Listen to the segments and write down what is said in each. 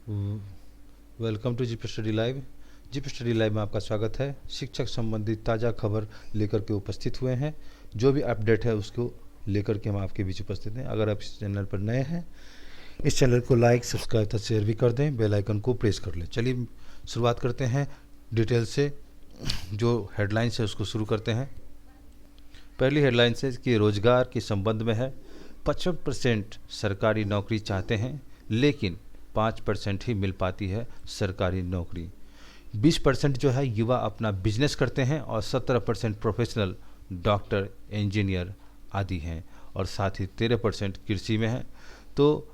Welcome to GP study live. GP study live में आपका स्वागत है। शिक्षक संबंधित ताज़ा खबर लेकर के उपस्थित हुए हैं। जो भी अपडेट है उसको लेकर के हम आपके बीच उपस्थित हैं। अगर आप इस चैनल पर नए हैं, इस चैनल को लाइक, सब्सक्राइब तथा शेयर भी कर दें, बेल आइकन को प्रेस कर लें। चलिए शुरुआत करते हैं डिटेल से। जो हेडलाइंस है उसको शुरू करते हैं। पहली हेडलाइन है कि रोजगार के संबंध में है। 55% सरकारी नौकरी चाहते हैं, लेकिन 5% ही मिल पाती है सरकारी नौकरी। 20% जो है युवा अपना बिजनेस करते हैं और 17% प्रोफेशनल डॉक्टर, इंजीनियर आदि हैं, और साथ ही 13% कृषि में है। तो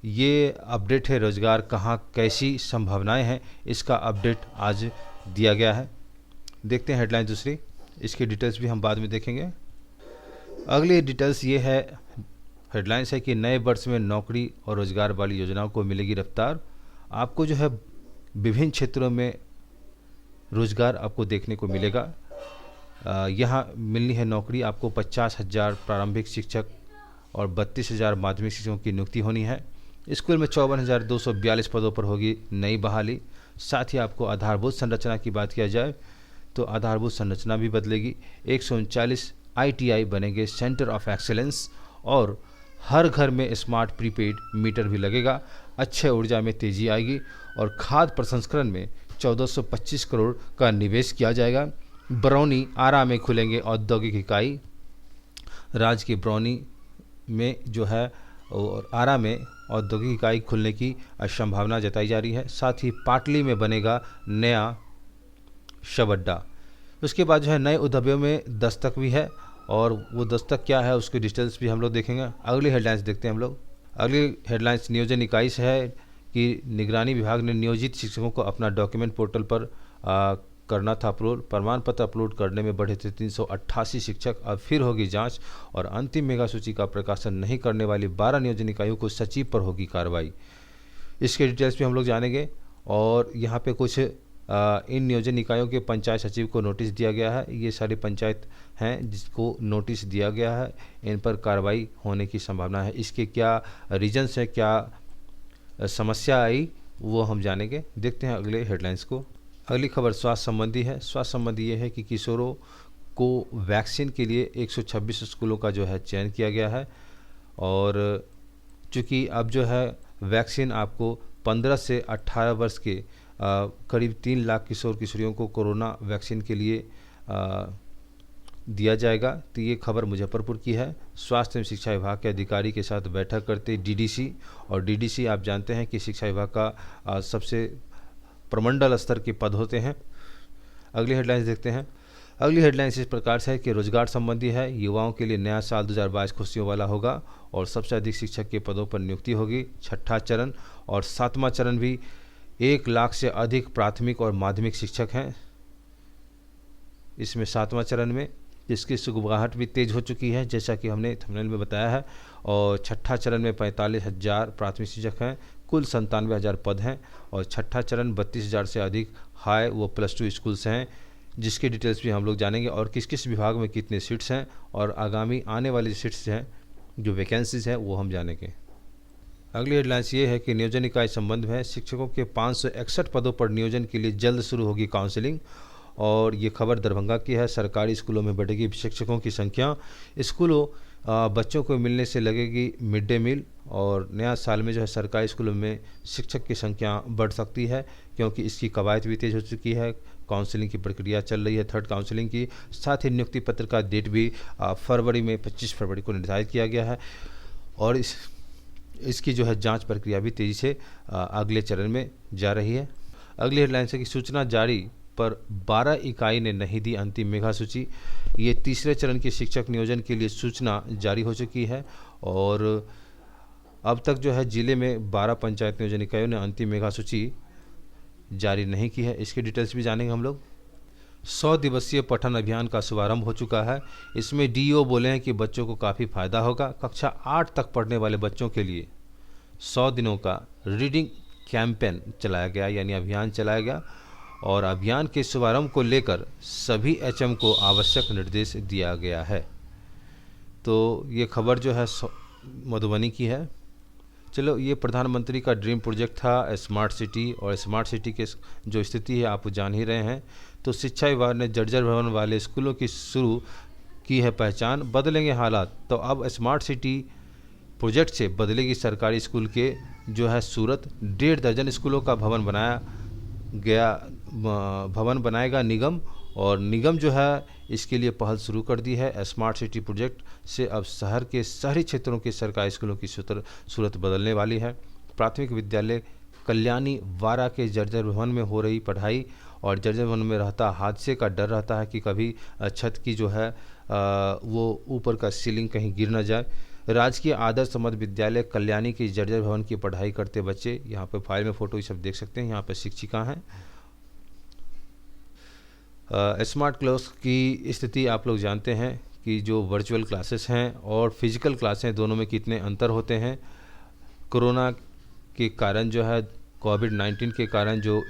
ये अपडेट है रोजगार कहाँ कैसी संभावनाएं हैं, इसका अपडेट आज दिया गया है। देखते हैं हेडलाइन दूसरी। इसकी डिटेल्स भी हम बाद में देखेंगे। अगली डिटेल्स ये है, हेडलाइंस है कि नए वर्ष में नौकरी और रोजगार वाली योजनाओं को मिलेगी रफ्तार। आपको जो है विभिन्न क्षेत्रों में रोजगार आपको देखने को मिलेगा। यहाँ मिलनी है नौकरी आपको 50,000 प्रारंभिक शिक्षक और 32,000 माध्यमिक शिक्षकों की नियुक्ति होनी है। स्कूल में 54,242 पदों पर होगी नई बहाली। साथ ही आपको आधारभूत संरचना की बात किया जाए तो आधारभूत संरचना भी बदलेगी। 139 ITI बनेंगे सेंटर ऑफ एक्सेलेंस, और हर घर में स्मार्ट प्रीपेड मीटर भी लगेगा। अक्षय ऊर्जा में तेजी आएगी और खाद्य प्रसंस्करण में 1425 करोड़ का निवेश किया जाएगा। बरौनी, आरा में खुलेंगे औद्योगिक इकाई। राज्य के बरौनी में जो है और आरा में औद्योगिक इकाई खुलने की संभावना जताई जा रही है। साथ ही पाटली में बनेगा नया शव अड्डा। उसके बाद जो है नए उद्यमियों में दस्तक भी है, और वो दस्तक क्या है उसकी डिटेल्स भी हम लोग देखेंगे। अगली हेडलाइंस देखते हैं हम लोग। अगली हेडलाइंस नियोजन इकाई से है कि निगरानी विभाग ने नियोजित शिक्षकों को अपना डॉक्यूमेंट पोर्टल पर करना था अपलोड। प्रमाण पत्र अपलोड करने में बढ़े थे 388 शिक्षक। अब फिर होगी जांच, और अंतिम मेगा सूची का प्रकाशन नहीं करने वाली 12 नियोजन इकाइयों को सचिव पर होगी कार्रवाई। इसके डिटेल्स भी हम लोग जानेंगे। और यहाँ पे कुछ इन नियोजन इकाइयों के पंचायत सचिव को नोटिस दिया गया है। ये सारी पंचायत हैं जिसको नोटिस दिया गया है, इन पर कार्रवाई होने की संभावना है। इसके क्या रीजन्स है, क्या समस्या आई, वो हम जानेंगे। देखते हैं अगले हेडलाइंस को। अगली खबर स्वास्थ्य संबंधी है। स्वास्थ्य संबंधी ये है कि किशोरों को वैक्सीन के लिए 126 स्कूलों का जो है चयन किया गया है, और चूँकि अब जो है वैक्सीन आपको 15 से 18 वर्ष के करीब 3 लाख किशोर किशोरियों को कोरोना वैक्सीन के लिए दिया जाएगा। तो ये खबर मुजफ्फरपुर की है। स्वास्थ्य एवं शिक्षा विभाग के अधिकारी के साथ बैठक करते DDC, और DDC आप जानते हैं कि शिक्षा विभाग का सबसे प्रमंडल स्तर के पद होते हैं। अगली हेडलाइंस देखते हैं। अगली हेडलाइंस इस प्रकार से है कि रोजगार संबंधी है। युवाओं के लिए नया साल 2022 खुशियों वाला होगा, और सबसे अधिक शिक्षक के पदों पर नियुक्ति होगी। छठा चरण और सातवां चरण भी 1 लाख से अधिक प्राथमिक और माध्यमिक शिक्षक हैं इसमें सातवां चरण में। इसकी सुगबुगाहट भी तेज हो चुकी है, जैसा कि हमने थंबनेल में बताया है। और छठा चरण में 45,000 प्राथमिक शिक्षक हैं। कुल 97,000 पद हैं, और छठा चरण 32,000 से अधिक हाई वो +2 स्कूल से हैं, जिसकी डिटेल्स भी हम लोग जानेंगे, और किस किस विभाग में कितने सीट्स हैं, और आगामी आने वाली सीट्स हैं जो वैकेंसीज हैं वो हम जानेंगे। अगली हेडलाइंस ये है कि नियोजन इकाई संबंध में शिक्षकों के 561 पदों पर नियोजन के लिए जल्द शुरू होगी काउंसलिंग, और ये खबर दरभंगा की है। सरकारी स्कूलों में बढ़ेगी शिक्षकों की संख्या। स्कूलों बच्चों को मिलने से लगेगी मिड डे मील, और नया साल में जो है सरकारी स्कूलों में शिक्षक की संख्या बढ़ सकती है, क्योंकि इसकी कवायद भी तेज हो चुकी है। काउंसलिंग की प्रक्रिया चल रही है, थर्ड काउंसलिंग की। साथ ही नियुक्ति पत्र का डेट भी फरवरी में 25 फरवरी को निर्धारित किया गया है, और इसकी जो है जांच प्रक्रिया भी तेज़ी से अगले चरण में जा रही है। अगली हेडलाइन है कि सूचना जारी पर 12 इकाई ने नहीं दी अंतिम मेगा सूची। ये तीसरे चरण के शिक्षक नियोजन के लिए सूचना जारी हो चुकी है, और अब तक जो है जिले में 12 पंचायत नियोजन इकाइयों ने अंतिम मेगा सूची जारी नहीं की है। इसकी डिटेल्स भी जानेंगे हम लोग। 100 दिवसीय पठन अभियान का शुभारंभ हो चुका है। इसमें DO बोले हैं कि बच्चों को काफ़ी फायदा होगा। कक्षा 8 तक पढ़ने वाले बच्चों के लिए 100 दिनों का रीडिंग कैंपेन चलाया गया, यानी अभियान चलाया गया, और अभियान के शुभारंभ को लेकर सभी HM को आवश्यक निर्देश दिया गया है। तो ये खबर जो है मधुबनी की है। चलो, ये प्रधानमंत्री का ड्रीम प्रोजेक्ट था स्मार्ट सिटी, और स्मार्ट सिटी के जो स्थिति है आप जान ही रहे हैं। तो शिक्षा विभाग ने जर्जर भवन वाले स्कूलों की शुरू की है पहचान, बदलेंगे हालात। तो अब स्मार्ट सिटी प्रोजेक्ट से बदलेगी सरकारी स्कूल के जो है सूरत। 1.5 दर्जन स्कूलों का भवन बनाएगा निगम, और निगम जो है इसके लिए पहल शुरू कर दी है। स्मार्ट सिटी प्रोजेक्ट से अब शहर के शहरी क्षेत्रों के सरकारी स्कूलों की सूरत बदलने वाली है। प्राथमिक विद्यालय कल्याणी वारा के जर्जर भवन में हो रही पढ़ाई, और जर्जर भवन में रहता हादसे का डर रहता है कि कभी छत की जो है वो ऊपर का सीलिंग कहीं गिर न जाए। राजकीय आदर्श मध्य विद्यालय कल्याणी की जर्जर भवन की पढ़ाई करते बच्चे, यहाँ पे फाइल में फ़ोटो ये सब देख सकते हैं। यहाँ पे शिक्षिका हैं। स्मार्ट क्लास की स्थिति आप लोग जानते हैं कि जो वर्चुअल क्लासेस हैं और फिजिकल क्लासें दोनों में कितने अंतर होते हैं। कोरोना के कारण जो है, कोविड-19 के कारण जो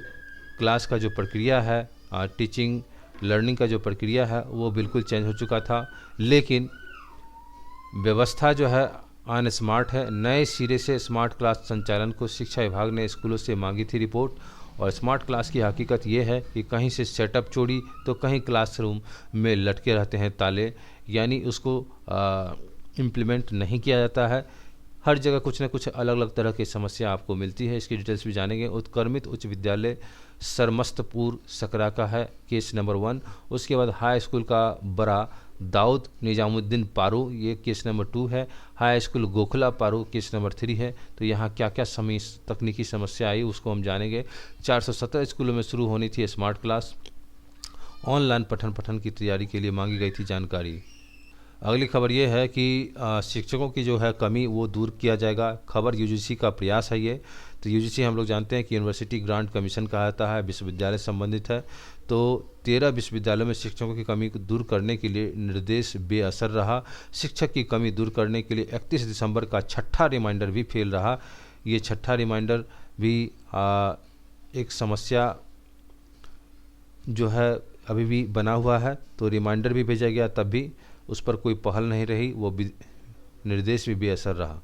क्लास का जो प्रक्रिया है, टीचिंग लर्निंग का जो प्रक्रिया है वो बिल्कुल चेंज हो चुका था, लेकिन व्यवस्था जो है अनस्मार्ट है। नए सिरे से स्मार्ट क्लास संचालन को शिक्षा विभाग ने स्कूलों से मांगी थी रिपोर्ट। और स्मार्ट क्लास की हकीकत ये है कि कहीं से सेटअप चोरी तो कहीं क्लासरूम में लटके रहते हैं ताले, यानी उसको इम्प्लीमेंट नहीं किया जाता है। हर जगह कुछ न कुछ अलग अलग तरह की समस्या आपको मिलती है। इसकी डिटेल्स भी जानेंगे। उत्क्रमित उच्च विद्यालय सरमस्तपुर सकरा का है केस नंबर 1। उसके बाद हाई स्कूल का बड़ा दाऊद निजामुद्दीन पारू, ये केस नंबर 2 है। हाई स्कूल गोखला पारू केस नंबर 3 है। तो यहाँ क्या क्या तकनीकी समस्या आई उसको हम जानेंगे। 417 स्कूलों में शुरू होनी थी स्मार्ट क्लास। ऑनलाइन पठन की तैयारी के लिए मांगी गई थी जानकारी। अगली खबर ये है कि शिक्षकों की जो है कमी वो दूर किया जाएगा। खबर यूजीसी का प्रयास है ये। तो यूजीसी हम लोग जानते हैं कि यूनिवर्सिटी ग्रांट कमीशन कहा जाता है, विश्वविद्यालय संबंधित है। तो 13 विश्वविद्यालयों में शिक्षकों की कमी को दूर करने के लिए निर्देश बेअसर रहा। शिक्षक की कमी दूर करने के लिए 31 दिसंबर का छठा रिमाइंडर भी फेल रहा। ये छठा रिमाइंडर भी एक समस्या जो है अभी भी बना हुआ है। तो रिमाइंडर भी भेजा गया, तब भी उस पर कोई पहल नहीं रही, वो निर्देश भी बेअसर रहा।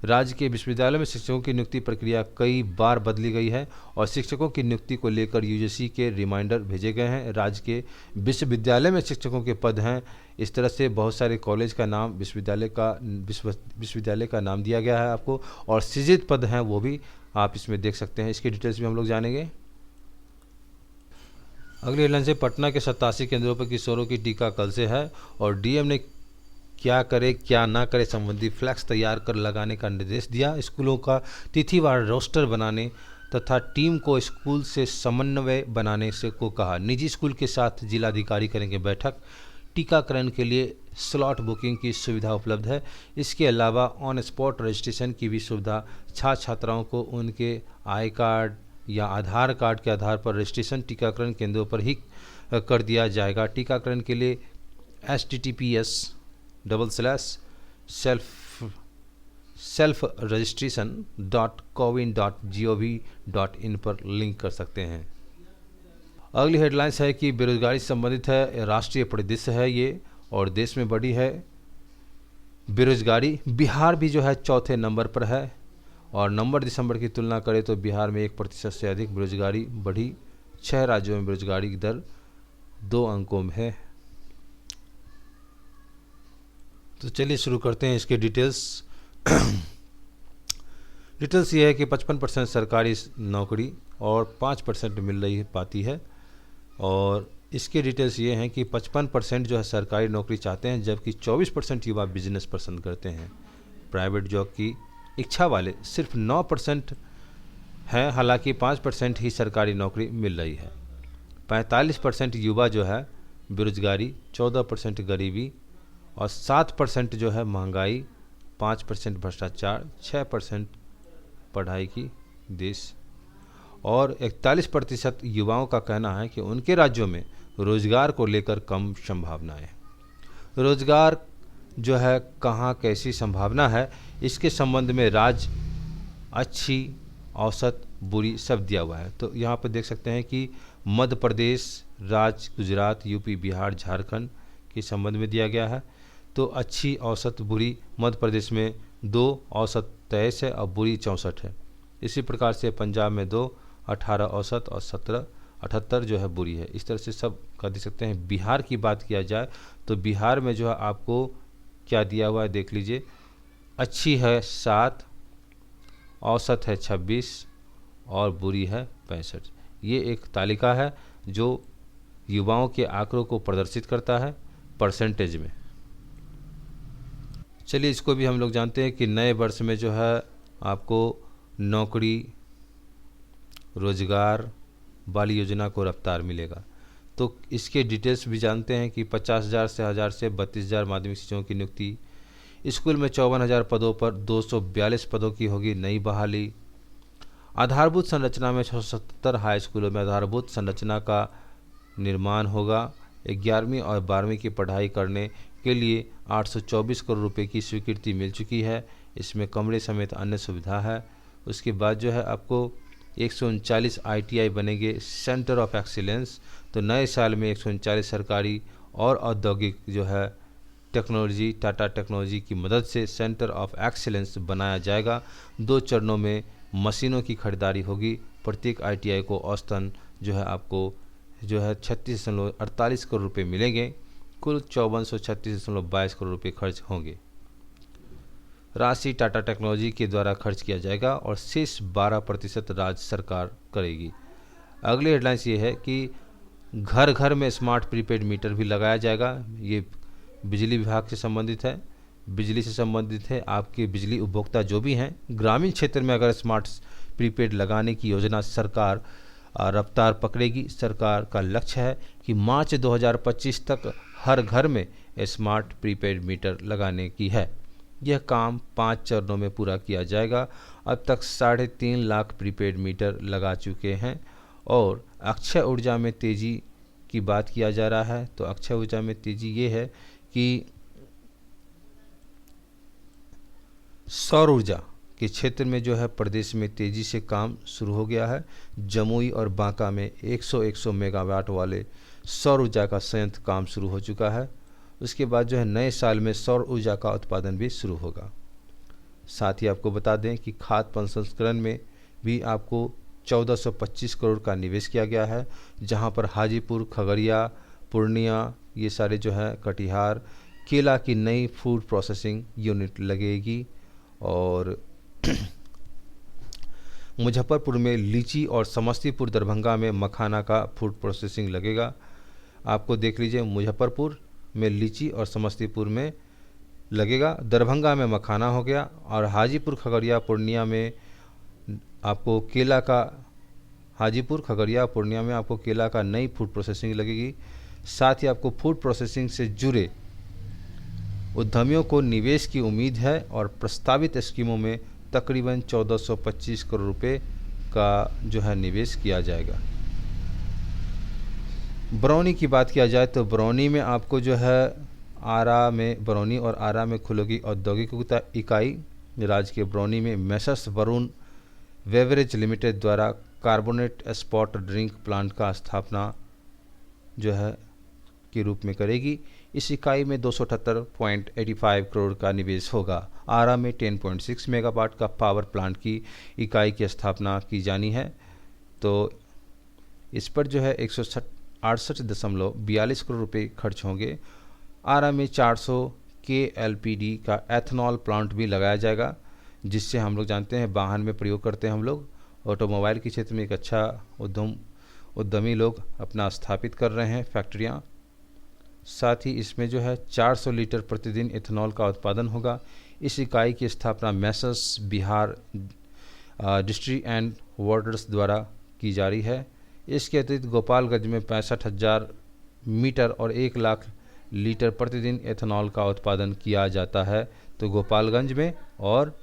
राज्य के विश्वविद्यालयों में शिक्षकों की नियुक्ति प्रक्रिया कई बार बदली गई है, और शिक्षकों की नियुक्ति को लेकर यूजीसी के रिमाइंडर भेजे गए हैं। राज्य के विश्वविद्यालय में शिक्षकों के पद हैं। इस तरह से बहुत सारे कॉलेज का नाम विश्वविद्यालय का नाम दिया गया है आपको, और सृजित पद हैं वो भी आप इसमें देख सकते हैं। इसकी डिटेल्स भी हम लोग जानेंगे। अगली हेडलाइन से, पटना के 87 केंद्रों पर किशोरों की टीका कल से है, और डीएम ने क्या करे क्या ना करे संबंधी फ्लैक्स तैयार कर लगाने का निर्देश दिया। स्कूलों का तिथिवार रोस्टर बनाने तथा टीम को स्कूल से समन्वय बनाने से को कहा। निजी स्कूल के साथ जिलाधिकारी करेंगे बैठक। टीकाकरण के लिए स्लॉट बुकिंग की सुविधा उपलब्ध है। इसके अलावा ऑन स्पॉट रजिस्ट्रेशन की भी सुविधा छात्राओं को उनके आई कार्ड या आधार कार्ड के आधार पर रजिस्ट्रेशन टीकाकरण केंद्रों पर ही कर दिया जाएगा। टीकाकरण के लिए https://self-registration.cowin.gov.in पर लिंक कर सकते हैं। अगली हेडलाइंस है कि बेरोजगारी से संबंधित है, राष्ट्रीय परिदृश्य है ये, और देश में बढ़ी है बेरोजगारी। बिहार भी जो है चौथे नंबर पर है, और नवंबर दिसंबर की तुलना करें तो बिहार में 1% से अधिक बेरोजगारी बढ़ी। 6 राज्यों में बेरोजगारी की दर 2 अंकों में है। तो चलिए शुरू करते हैं इसके डिटेल्स। डिटेल्स ये है कि 55% सरकारी नौकरी और 5% मिल रही पाती है, और इसके डिटेल्स ये हैं कि 55% जो है सरकारी नौकरी चाहते हैं, जबकि 24% युवा बिजनेस पसंद करते हैं। प्राइवेट जॉब की इच्छा वाले सिर्फ 9% हैं, हालांकि 5% ही सरकारी नौकरी मिल रही है। 45% युवा जो है बेरोजगारी, 14% गरीबी, और 7% जो है महंगाई, 5% भ्रष्टाचार, 6% पढ़ाई की देश, और 41% युवाओं का कहना है कि उनके राज्यों में रोजगार को लेकर कम संभावनाएं। रोजगार जो है कहाँ कैसी संभावना है, इसके संबंध में राज्य, अच्छी, औसत, बुरी सब दिया हुआ है। तो यहाँ पर देख सकते हैं कि मध्य प्रदेश, राज्य गुजरात, यूपी, बिहार, झारखंड के संबंध में दिया गया है। तो अच्छी, औसत, बुरी, मध्य प्रदेश में 2, औसत 23 है और बुरी 64 है। इसी प्रकार से पंजाब में 2, 18 औसत और 17, 78 जो है बुरी है। इस तरह से सब का देख सकते हैं। बिहार की बात किया जाए तो बिहार में जो है आपको क्या दिया हुआ है देख लीजिए। अच्छी है 7, औसत है 26 और बुरी है 65। ये एक तालिका है जो युवाओं के आंकड़ों को प्रदर्शित करता है परसेंटेज में। चलिए इसको भी हम लोग जानते हैं कि नए वर्ष में जो है आपको नौकरी रोजगार वाली योजना को रफ्तार मिलेगा। तो इसके डिटेल्स भी जानते हैं कि 50,000 से 1000 से 32,000 माध्यमिक शिक्षकों की नियुक्ति। स्कूल में 54,000 पदों पर 242 पदों की होगी नई बहाली। आधारभूत संरचना में 670 हाई स्कूलों में आधारभूत संरचना का निर्माण होगा। 11वीं और 12वीं की पढ़ाई करने के लिए 824 करोड़ रुपए की स्वीकृति मिल चुकी है। इसमें कमरे समेत अन्य सुविधा है। उसके बाद जो है आपको 139 ITI बनेंगे सेंटर ऑफ एक्सीलेंस। तो नए साल में 139 सरकारी और औद्योगिक जो है टेक्नोलॉजी टाटा टेक्नोलॉजी की मदद से सेंटर ऑफ एक्सीलेंस बनाया जाएगा। 2 चरणों में मशीनों की खरीदारी होगी। प्रत्येक ITI को औसतन जो है आपको जो है 36.48 करोड़ रुपये मिलेंगे। कुल 5436.22 करोड़ रुपये खर्च होंगे। राशि टाटा टेक्नोलॉजी के द्वारा खर्च किया जाएगा और शेष 12% राज्य सरकार करेगी। अगली हेडलाइंस ये है कि घर घर में स्मार्ट प्रीपेड मीटर भी लगाया जाएगा। ये बिजली विभाग से संबंधित है, बिजली से संबंधित है। आपके बिजली उपभोक्ता जो भी हैं ग्रामीण क्षेत्र में अगर स्मार्ट प्रीपेड लगाने की योजना सरकार रफ्तार पकड़ेगी। सरकार का लक्ष्य है कि मार्च 2025 तक हर घर में स्मार्ट प्रीपेड मीटर लगाने की है। यह काम 5 चरणों में पूरा किया जाएगा। अब तक 3.5 लाख प्रीपेड मीटर लगा चुके हैं। और अक्षय ऊर्जा में तेज़ी की बात किया जा रहा है। तो अक्षय ऊर्जा में तेज़ी ये है कि सौर ऊर्जा के क्षेत्र में जो है प्रदेश में तेज़ी से काम शुरू हो गया है। जमुई और बांका में 100 मेगावाट वाले सौर ऊर्जा का संयंत्र काम शुरू हो चुका है। उसके बाद जो है नए साल में सौर ऊर्जा का उत्पादन भी शुरू होगा। साथ ही आपको बता दें कि खाद्य प्रसंस्करण में भी आपको 1425 करोड़ का निवेश किया गया है, जहां पर हाजीपुर, खगड़िया, पूर्णिया ये सारे जो है कटिहार केला की नई फूड प्रोसेसिंग यूनिट लगेगी। और मुजफ्फरपुर में लीची और समस्तीपुर दरभंगा में मखाना का फूड प्रोसेसिंग लगेगा। आपको देख लीजिए, मुजफ्फरपुर में लीची और समस्तीपुर में लगेगा, दरभंगा में मखाना हो गया और हाजीपुर, खगड़िया, पूर्णिया में आपको केला का हाजीपुर, खगड़िया, पूर्णिया में आपको केला का नई फूड प्रोसेसिंग लगेगी। साथ ही आपको फूड प्रोसेसिंग से जुड़े उद्यमियों को निवेश की उम्मीद है और प्रस्तावित स्कीमों में तकरीबन 1425 करोड़ रुपए का जो है निवेश किया जाएगा। बरौनी की बात किया जाए तो बरौनी में आपको जो है बरौनी और आरा में खुलेगी औद्योगिक इकाई। राज्य के बरौनी में मेसर्स वरुण बेवरेज लिमिटेड द्वारा कार्बोनेट स्पॉट ड्रिंक प्लांट का स्थापना जो है के रूप में करेगी। इस इकाई में 278.85 करोड़ का निवेश होगा। आरा में 10.6 मेगावाट का पावर प्लांट की इकाई की स्थापना की जानी है। तो इस पर जो है 168.42 करोड़ रुपए खर्च होंगे। आरा में 400 KLPD का एथनॉल प्लांट भी लगाया जाएगा, जिससे हम लोग जानते हैं वाहन में प्रयोग करते हैं हम लोग। ऑटोमोबाइल के क्षेत्र में एक अच्छा उद्यमी लोग अपना स्थापित कर रहे हैं फैक्ट्रियाँ। साथ ही इसमें जो है 400 लीटर प्रतिदिन इथेनॉल का उत्पादन होगा। इस इकाई की स्थापना मैसर्स बिहार डिस्ट्री एंड वाटर्स द्वारा की जा रही है। इसके अतिरिक्त गोपालगंज में 65,000 मीटर और 1 लाख लीटर प्रतिदिन एथेनॉल का उत्पादन किया जाता है। तो गोपालगंज में और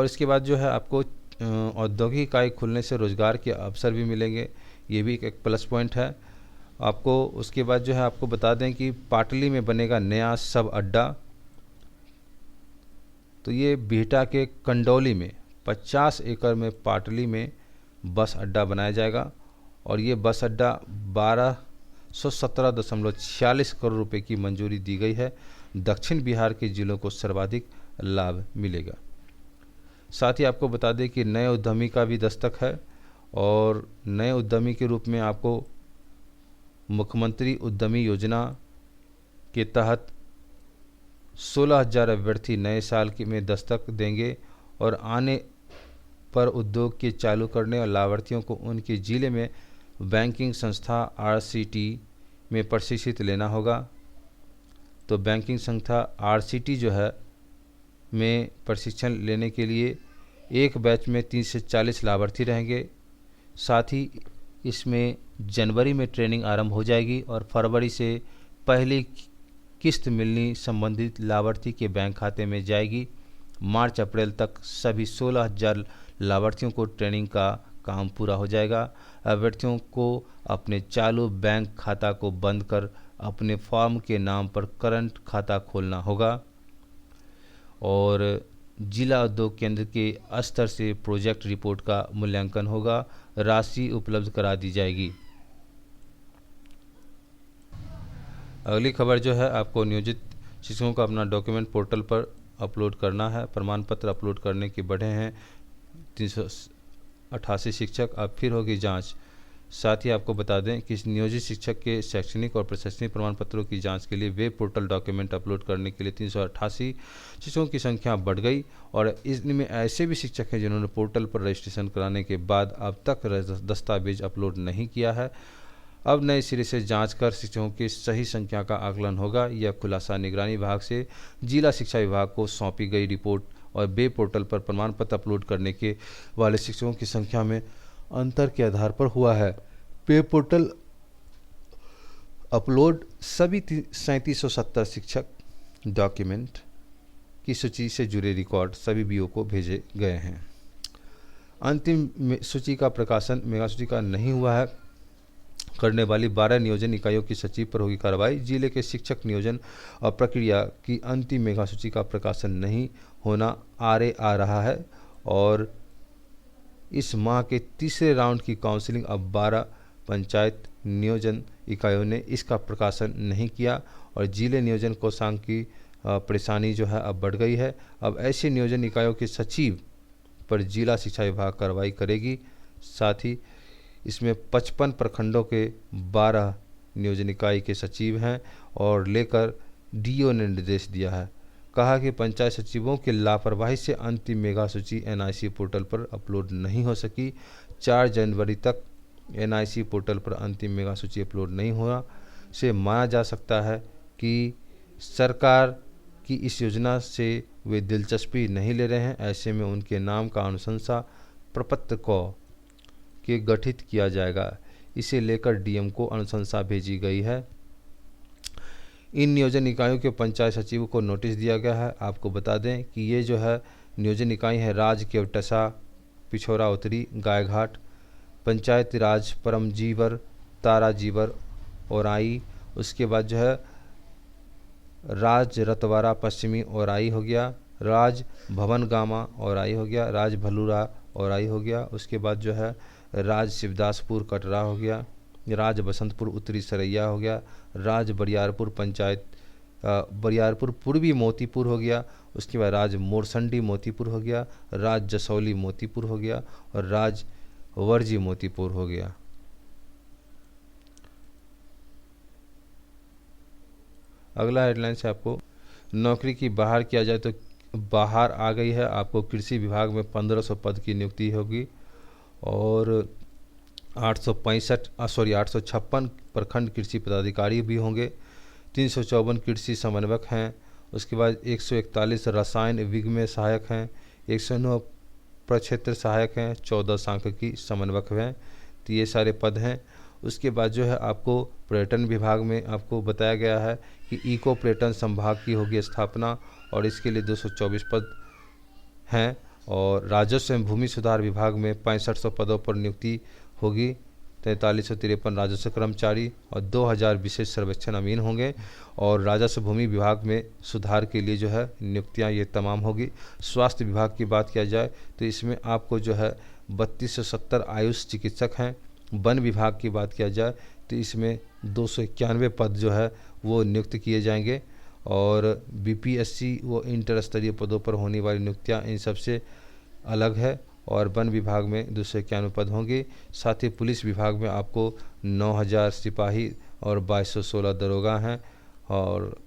इसके बाद जो है आपको औद्योगिक इकाई खुलने से रोज़गार के अवसर भी मिलेंगे। ये भी एक प्लस पॉइंट है आपको। उसके बाद जो है आपको बता दें कि पाटली में बनेगा नया सब अड्डा। तो ये बिहटा के कंडौली में 50 एकड़ में पाटली में बस अड्डा बनाया जाएगा और ये बस अड्डा 1217.46 करोड़ रुपए की मंजूरी दी गई है। दक्षिण बिहार के जिलों को सर्वाधिक लाभ मिलेगा। साथ ही आपको बता दें कि नए उद्यमी का भी दस्तक है और नए उद्यमी के रूप में आपको मुख्यमंत्री उद्यमी योजना के तहत 16,000 अभ्यर्थी नए साल में दस्तक देंगे और आने पर उद्योग के चालू करने और लाभार्थियों को उनके ज़िले में बैंकिंग संस्था आरसीटी में प्रशिक्षित लेना होगा। तो बैंकिंग संस्था आरसीटी जो है में प्रशिक्षण लेने के लिए एक बैच में 30 से 40 लाभार्थी रहेंगे। साथ ही इसमें जनवरी में ट्रेनिंग आरंभ हो जाएगी और फरवरी से पहली किस्त मिलनी संबंधित लाभार्थी के बैंक खाते में जाएगी। मार्च अप्रैल तक सभी 16,000 लाभार्थियों को ट्रेनिंग का काम पूरा हो जाएगा। अभ्यर्थियों को अपने चालू बैंक खाता को बंद कर अपने फॉर्म के नाम पर करंट खाता खोलना होगा और जिला उद्योग केंद्र के स्तर से प्रोजेक्ट रिपोर्ट का मूल्यांकन होगा। राशि उपलब्ध करा दी जाएगी। अगली खबर जो है, आपको नियोजित शिक्षकों को अपना डॉक्यूमेंट पोर्टल पर अपलोड करना है। प्रमाण पत्र अपलोड करने के बढ़े हैं 388 शिक्षक, अब फिर होगी जांच। साथ ही आपको बता दें कि नियोजित शिक्षक के शैक्षणिक और प्रशासनिक प्रमाण पत्रों की जांच के लिए वेब पोर्टल डॉक्यूमेंट अपलोड करने के लिए 388 शिक्षकों की संख्या बढ़ गई और इनमें ऐसे भी शिक्षक हैं जिन्होंने पोर्टल पर रजिस्ट्रेशन कराने के बाद अब तक दस्तावेज अपलोड नहीं किया है। अब नए सिरे से जांच कर शिक्षकों की सही संख्या का आकलन होगा। यह खुलासा निगरानी विभाग से जिला शिक्षा विभाग को सौंपी गई रिपोर्ट और वेब पोर्टल पर प्रमाण पत्र अपलोड करने के वाले शिक्षकों की संख्या में अंतर के आधार पर हुआ है। वेब पोर्टल अपलोड सभी 3770 शिक्षक डॉक्यूमेंट की सूची से जुड़े रिकॉर्ड सभी बीओ को भेजे गए हैं। अंतिम सूची का प्रकाशन मेगा सूची का नहीं हुआ है करने वाली 12 नियोजन इकाइयों की सचिव पर होगी कार्रवाई। जिले के शिक्षक नियोजन और प्रक्रिया की अंतिम मेगा सूची का प्रकाशन नहीं होना आ रहा है और इस माह के तीसरे राउंड की काउंसलिंग अब 12 पंचायत नियोजन इकाइयों ने इसका प्रकाशन नहीं किया और जिले नियोजन कोषांग की परेशानी जो है अब बढ़ गई है। अब ऐसे नियोजन इकाइयों के सचिव पर जिला शिक्षा विभाग कार्रवाई करेगी। साथ ही इसमें 55 प्रखंडों के 12 नियोजन इकाई के सचिव हैं और लेकर डीओ ने निर्देश दिया है। कहा कि पंचायत सचिवों की लापरवाही से अंतिम मेगा सूची एनआईसी पोर्टल पर अपलोड नहीं हो सकी। 4 जनवरी तक एनआईसी पोर्टल पर अंतिम मेगा सूची अपलोड नहीं हुआ से माना जा सकता है कि सरकार की इस योजना से वे दिलचस्पी नहीं ले रहे हैं। ऐसे में उनके नाम का अनुशंसा प्रपत्र को के गठित किया जाएगा। इसे लेकर डीएम को अनुशंसा भेजी गई है। इन नियोजन इकाइयों के पंचायत सचिव को नोटिस दिया गया है। आपको बता दें कि ये जो है नियोजन इकाई है राज केवटसा, पिछोरा उत्तरी, गायघाट, पंचायत राज परमजीवर, ताराजीवर, औराई, उसके बाद जो है राज रतवारा पश्चिमी औराई हो गया, राज भवन गामा औराई हो गया, राज भलूरा औराई हो गया, उसके बाद जो है राज शिवदासपुर कटरा हो गया, राज बसंतपुर उत्तरी सरैया हो गया, राज बरियारपुर पंचायत बरियारपुर पूर्वी मोतीपुर हो गया, उसके बाद राज मोरसंडी मोतीपुर हो गया, राज जसौली मोतीपुर हो गया और राज वर्जी मोतीपुर हो गया। अगला हेडलाइन से आपको नौकरी की बाहर किया जाए तो बाहर आ गई है। आपको कृषि विभाग में 1500 पद की नियुक्ति होगी और 856 प्रखंड कृषि पदाधिकारी भी होंगे। 354 कृषि समन्वयक हैं। उसके बाद 141 रसायन विज्ञ में सहायक हैं, 109 प्रक्षेत्र सहायक हैं, 14 सांख्यिकी समन्वयक हैं। तो ये सारे पद हैं। उसके बाद जो है आपको पर्यटन विभाग में आपको बताया गया है कि इको पर्यटन संभाग की होगी स्थापना और इसके लिए 224 पद हैं और राजस्व एवं भूमि सुधार विभाग में 6500 पदों पर नियुक्ति होगी। 4353 राजस्व कर्मचारी और 2000 विशेष सर्वेक्षण अमीन होंगे और राजस्व भूमि विभाग में सुधार के लिए जो है नियुक्तियां ये तमाम होगी। स्वास्थ्य विभाग की बात किया जाए तो इसमें आपको जो है 3270 आयुष चिकित्सक हैं। वन विभाग की बात किया जाए तो इसमें 291 पद जो है वो नियुक्त किए जाएंगे और बीपीएससी व इंटर स्तरीय पदों पर होने वाली नियुक्तियां इन सबसे अलग है। और वन विभाग में 291 पद होंगे। साथ ही पुलिस विभाग में आपको 9000 सिपाही और 2216 दरोगा हैं। और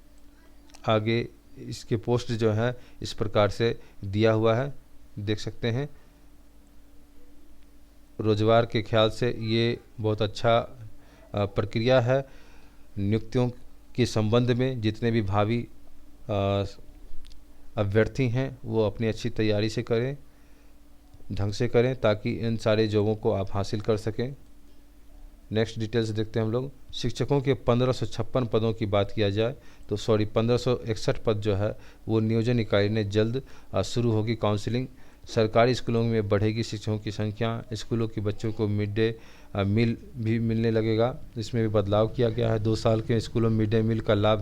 आगे इसके पोस्ट जो है इस प्रकार से दिया हुआ है, देख सकते हैं। रोजगार के ख्याल से ये बहुत अच्छा प्रक्रिया है। नियुक्तियों के संबंध में जितने भी भावी अभ्यर्थी हैं वो अपनी अच्छी तैयारी से करें, ढंग से करें, ताकि इन सारे जॉबों को आप हासिल कर सकें। नेक्स्ट डिटेल्स देखते हैं हम लोग। शिक्षकों के 1556 पदों की बात किया जाए तो 1561 पद जो है वो नियोजन इकाई ने जल्द शुरू होगी काउंसलिंग। सरकारी स्कूलों में बढ़ेगी शिक्षकों की संख्या। स्कूलों के बच्चों को मिड डे मील भी मिलने लगेगा। इसमें भी बदलाव किया गया है। 2 साल के स्कूलों में मिड डे मील का लाभ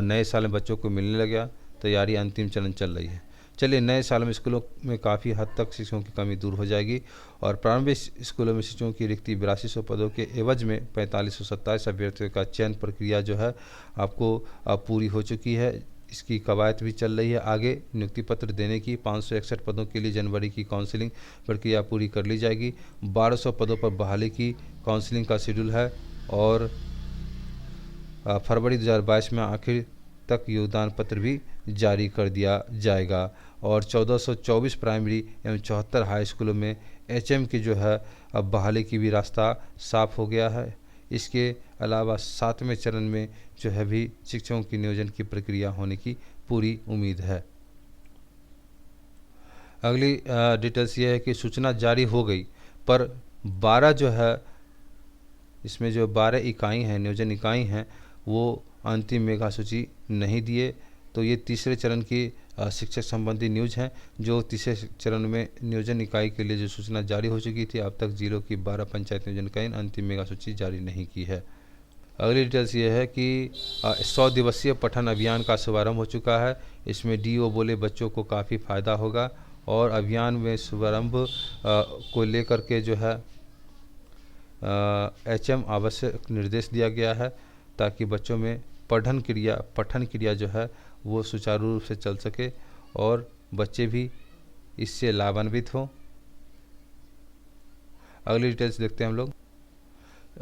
नए साल में बच्चों को मिलने लगेगा। तैयारी अंतिम चरण चल रही है। चलिए, नए साल में स्कूलों में काफ़ी हद तक शिक्षकों की कमी दूर हो जाएगी और प्रारंभिक स्कूलों में शिक्षकों की रिक्ति 8200 पदों के एवज में 4527 अभ्यर्थियों का चयन प्रक्रिया जो है आपको पूरी हो चुकी है। इसकी कवायद भी चल रही है। आगे नियुक्ति पत्र देने की 561 पदों के लिए जनवरी की काउंसलिंग प्रक्रिया पूरी कर ली जाएगी। 1200 पदों पर बहाली की काउंसलिंग का शेड्यूल है और फरवरी 2022 में आखिर तक योगदान पत्र भी जारी कर दिया जाएगा। और 1424 प्राइमरी एवं 74 हाई स्कूलों में एचएम की जो है अब बहाली की भी रास्ता साफ हो गया है। इसके अलावा 7वें चरण में जो है भी शिक्षकों की नियोजन की प्रक्रिया होने की पूरी उम्मीद है। अगली डिटेल्स ये है कि सूचना जारी हो गई पर 12 जो है इसमें जो 12 इकाई हैं, नियोजन इकाई हैं, वो अंतिम मेगा सूची नहीं दिए। तो ये तीसरे चरण की शिक्षक संबंधी न्यूज हैं। जो तीसरे चरण में नियोजन इकाई के लिए जो सूचना जारी हो चुकी थी, अब तक जिलों की 12 पंचायत नियोजन इकाई अंतिम मेगा सूची जारी नहीं की है। अगली डिटेल्स ये है कि 100 दिवसीय पठन अभियान का शुभारंभ हो चुका है। इसमें डीओ बोले बच्चों को काफ़ी फ़ायदा होगा और अभियान में शुभारंभ को लेकर के जो है एचएम आवश्यक निर्देश दिया गया है ताकि बच्चों में पठन क्रिया जो है वो सुचारू रूप से चल सके और बच्चे भी इससे लाभान्वित हों। अगली डिटेल्स देखते हैं हम लोग।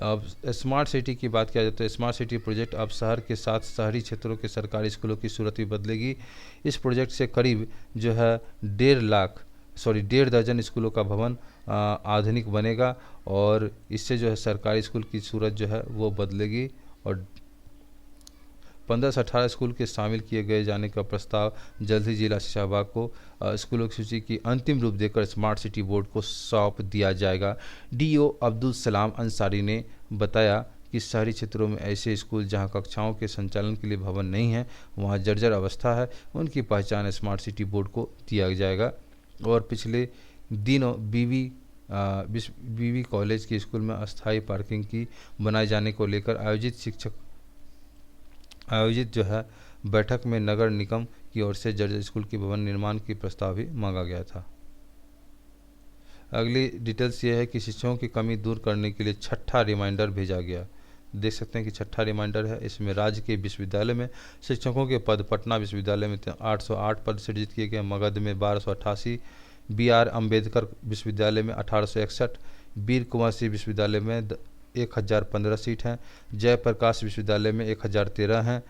अब स्मार्ट सिटी की बात किया जाए तो स्मार्ट सिटी प्रोजेक्ट अब शहर के साथ शहरी क्षेत्रों के सरकारी स्कूलों की सूरत भी बदलेगी। इस प्रोजेक्ट से करीब जो है 1.5 दर्जन स्कूलों का भवन आधुनिक बनेगा और इससे जो है सरकारी स्कूल की सूरत जो है वो बदलेगी और 15 से 18 स्कूल के शामिल किए गए जाने का प्रस्ताव जल्द ही जिला शिक्षा विभाग को स्कूलों की सूची की अंतिम रूप देकर स्मार्ट सिटी बोर्ड को सौंप दिया जाएगा। डीओ अब्दुल सलाम अंसारी ने बताया कि शहरी क्षेत्रों में ऐसे स्कूल जहां कक्षाओं के संचालन के लिए भवन नहीं है, वहां जर्जर अवस्था है, उनकी पहचान स्मार्ट सिटी बोर्ड को दिया जाएगा। और पिछले दिनों बीवी कॉलेज के स्कूल में अस्थायी पार्किंग की बनाए जाने को लेकर आयोजित जो है बैठक में नगर निगम की ओर से जर्जर स्कूल के भवन निर्माण की प्रस्ताव भी मांगा गया था। अगली डिटेल्स ये है कि शिक्षकों की कमी दूर करने के लिए 6ठा रिमाइंडर भेजा गया। देख सकते हैं कि 6ठा रिमाइंडर है। इसमें राज्य के विश्वविद्यालय में शिक्षकों के पद पटना विश्वविद्यालय में 808 पद सृजित किए गए, मगध में 1288, BR अम्बेडकर विश्वविद्यालय में 1861, वीर कुंवर सिंह विश्वविद्यालय में 1015 सीट हैं, जयप्रकाश विश्वविद्यालय में 1013 हैं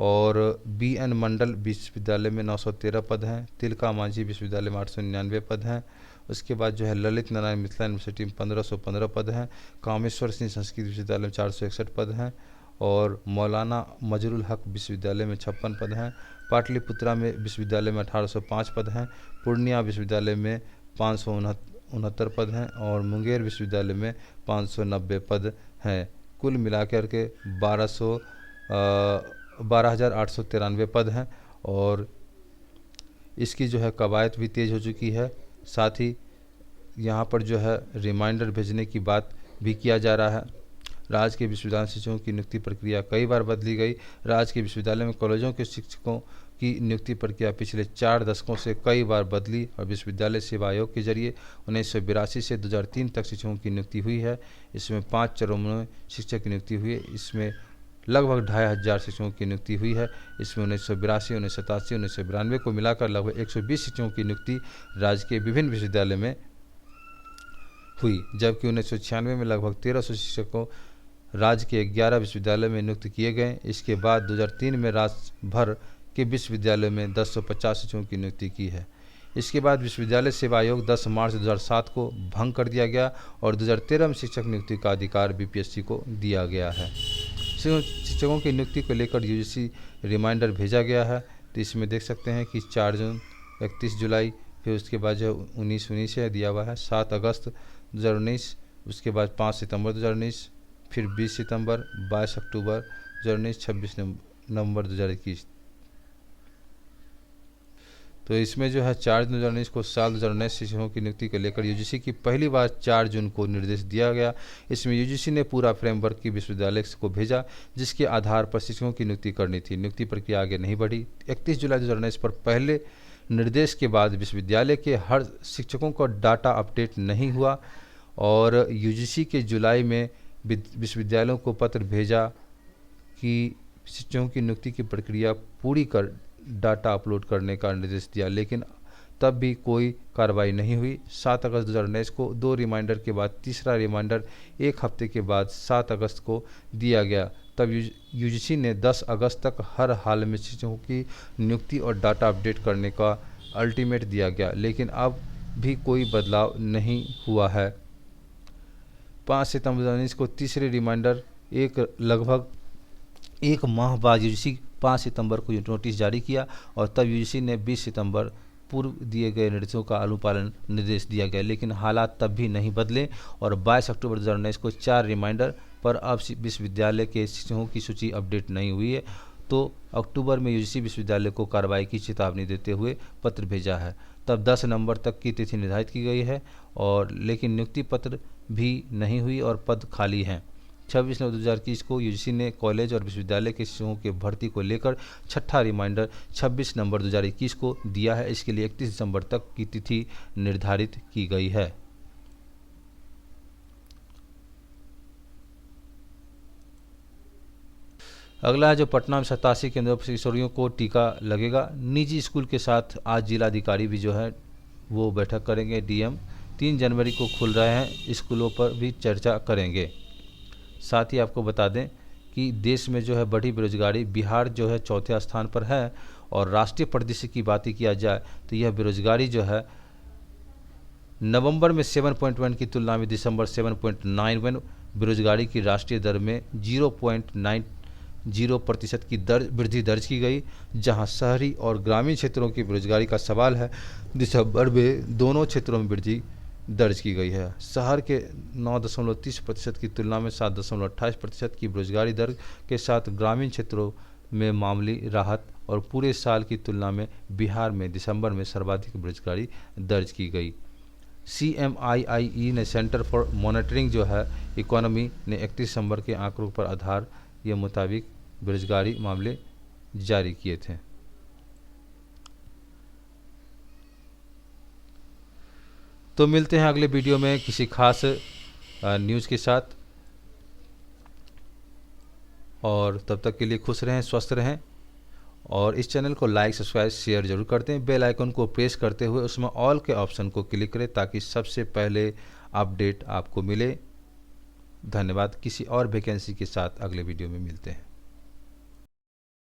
और BN मंडल विश्वविद्यालय में 913 पद हैं, तिलका मांझी विश्वविद्यालय में 899 पद हैं। उसके बाद जो है ललित नारायण मिथिला यूनिवर्सिटी में 1515 पद हैं, कामेश्वर सिंह संस्कृत विश्वविद्यालय में 461 पद हैं और मौलाना मजरुल हक विश्वविद्यालय में 56 पद हैं, पाटलिपुत्रा में विश्वविद्यालय में 1805 पद हैं, पूर्णिया विश्वविद्यालय में 569 पद हैं और मुंगेर विश्वविद्यालय में 590 पद हैं। कुल मिलाकर के 12,893 पद हैं और इसकी जो है कवायद भी तेज़ हो चुकी है। साथ ही यहाँ पर जो है रिमाइंडर भेजने की बात भी किया जा रहा है। राज्य के विश्वविद्यालय शिक्षकों की नियुक्ति प्रक्रिया कई बार बदली गई। राज्य के विश्वविद्यालय में कॉलेजों के शिक्षकों की नियुक्ति प्रक्रिया पिछले 4 दशकों से कई बार बदली और विश्वविद्यालय सेवा आयोग के जरिए 1982 से 2003 तक शिक्षकों की नियुक्ति हुई है। इसमें 5 चरणों में शिक्षक की नियुक्ति हुई है। इसमें लगभग 2500 शिक्षकों की नियुक्ति हुई है। इसमें 1982, 1987, 1992 को मिलाकर लगभग 120 शिक्षकों की नियुक्ति राज्य के विभिन्न विश्वविद्यालय में हुई, जबकि 1996 में लगभग 1300 शिक्षकों राज्य के 11 विश्वविद्यालयों में नियुक्त किए गए। इसके बाद 2003 में राज्य भर के विश्वविद्यालयों में 1050 शिक्षकों की नियुक्ति की है। इसके बाद विश्वविद्यालय सेवा आयोग 10 मार्च 2007 को भंग कर दिया गया और 2013 में शिक्षक नियुक्ति का अधिकार बीपीएससी को दिया गया है। शिक्षकों की नियुक्ति को लेकर यूजीसी रिमाइंडर भेजा गया है, तो इसमें देख सकते हैं कि 4 जून, 31 जुलाई, फिर उसके बाद जो 19 है दिया हुआ है, 7 अगस्त 2019, उसके बाद 5 सितंबर 2019, फिर 20 सितंबर, 22 अक्टूबर 2019, 26 नवंबर 2021। तो इसमें जो है 4 जून 2019 को साल 2019 शिक्षकों की नियुक्ति को लेकर यूजीसी की पहली बार 4 जून को निर्देश दिया गया। इसमें यूजीसी ने पूरा फ्रेमवर्क की विश्वविद्यालय को भेजा, जिसके आधार पर शिक्षकों की नियुक्ति करनी थी। नियुक्ति प्रक्रिया आगे नहीं बढ़ी। 31 जुलाई 2019 पर पहले निर्देश के बाद विश्वविद्यालय के हर शिक्षकों का डाटा अपडेट नहीं हुआ और यूजीसी के जुलाई में विश्वविद्यालयों को पत्र भेजा कि शिक्षकों की नियुक्ति की प्रक्रिया पूरी कर डाटा अपलोड करने का निर्देश दिया, लेकिन तब भी कोई कार्रवाई नहीं हुई। 7 अगस्त 2019 को 2 रिमाइंडर के बाद तीसरा रिमाइंडर 1 हफ्ते के बाद 7 अगस्त को दिया गया। तब यूजीसी ने 10 अगस्त तक हर हाल में शिक्षकों की नियुक्ति और डाटा अपडेट करने का अल्टीमेट दिया गया, लेकिन अब भी कोई बदलाव नहीं हुआ है। 5 सितंबर 2019 को तीसरे रिमाइंडर लगभग एक माह बाद यूजीसी 5 सितंबर को नोटिस जारी किया और तब यूजीसी ने 20 सितंबर पूर्व दिए गए निर्देशों का अनुपालन निर्देश दिया गया, लेकिन हालात तब भी नहीं बदले और 22 अक्टूबर 2019 को 4 रिमाइंडर पर अब विश्वविद्यालय के शिक्षकों की सूची अपडेट नहीं हुई है। तो अक्टूबर में यूजीसी विश्वविद्यालय को कार्रवाई की चेतावनी देते हुए पत्र भेजा है। तब 10 नवंबर तक की तिथि निर्धारित की गई है और लेकिन नियुक्ति पत्र भी नहीं हुई और पद खाली हैं। 26 नवंबर 2021 को यूजीसी ने कॉलेज और विश्वविद्यालय के शिक्षकों के भर्ती को लेकर छठा रिमाइंडर 26 नवंबर 2021 को दिया है। इसके लिए 31 दिसंबर तक की तिथि निर्धारित की गई है। अगला है जो पटना में 87 केंद्रों पर किशोरियों को टीका लगेगा। निजी स्कूल के साथ आज जिलाधिकारी भी जो है वो बैठक करेंगे। डीएम 3 जनवरी को खुल रहे हैं, स्कूलों पर भी चर्चा करेंगे। साथ ही आपको बता दें कि देश में जो है बढ़ी बेरोजगारी, बिहार जो है 4थे स्थान पर है और राष्ट्रीय परिदृश्य की बात किया जाए तो यह बेरोजगारी जो है नवंबर में 7.1 की तुलना में दिसंबर 7.91 बेरोजगारी की राष्ट्रीय दर में 0.90% की वृद्धि दर्ज की गई। जहां शहरी और ग्रामीण क्षेत्रों की बेरोजगारी का सवाल है, दिसंबर में दोनों क्षेत्रों में वृद्धि दर्ज की गई है। शहर के 9.30% की तुलना में 7.28% की बेरोजगारी दर के साथ ग्रामीण क्षेत्रों में मामूली राहत और पूरे साल की तुलना में बिहार में दिसंबर में सर्वाधिक बेरोजगारी दर्ज की गई। CMIIE ने सेंटर फॉर मॉनिटरिंग जो है इकोनॉमी ने 31 दिसंबर के आंकड़ों पर आधार ये मुताबिक बेरोजगारी मामले जारी किए थे। तो मिलते हैं अगले वीडियो में किसी खास न्यूज़ के साथ, और तब तक के लिए खुश रहें, स्वस्थ रहें और इस चैनल को लाइक, सब्सक्राइब, शेयर जरूर करते हैं। बेल आइकन को प्रेस करते हुए उसमें ऑल के ऑप्शन को क्लिक करें ताकि सबसे पहले अपडेट आपको मिले। धन्यवाद। किसी और वैकेंसी के साथ अगले वीडियो में मिलते हैं।